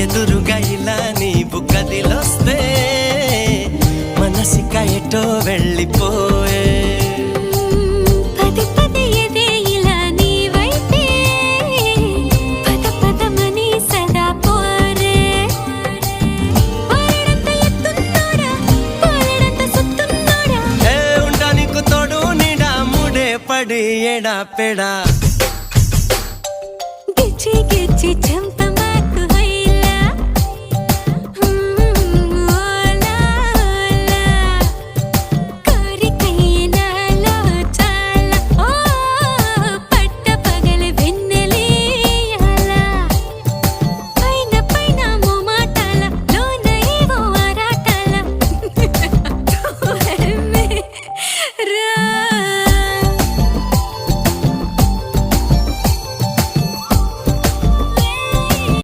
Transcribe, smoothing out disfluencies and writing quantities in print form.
ఎదురుగా ఇలా నీవు కదిలొస్తే మనసిక ఎటో వెళ్ళిపోయే పడి ఎడా పెడా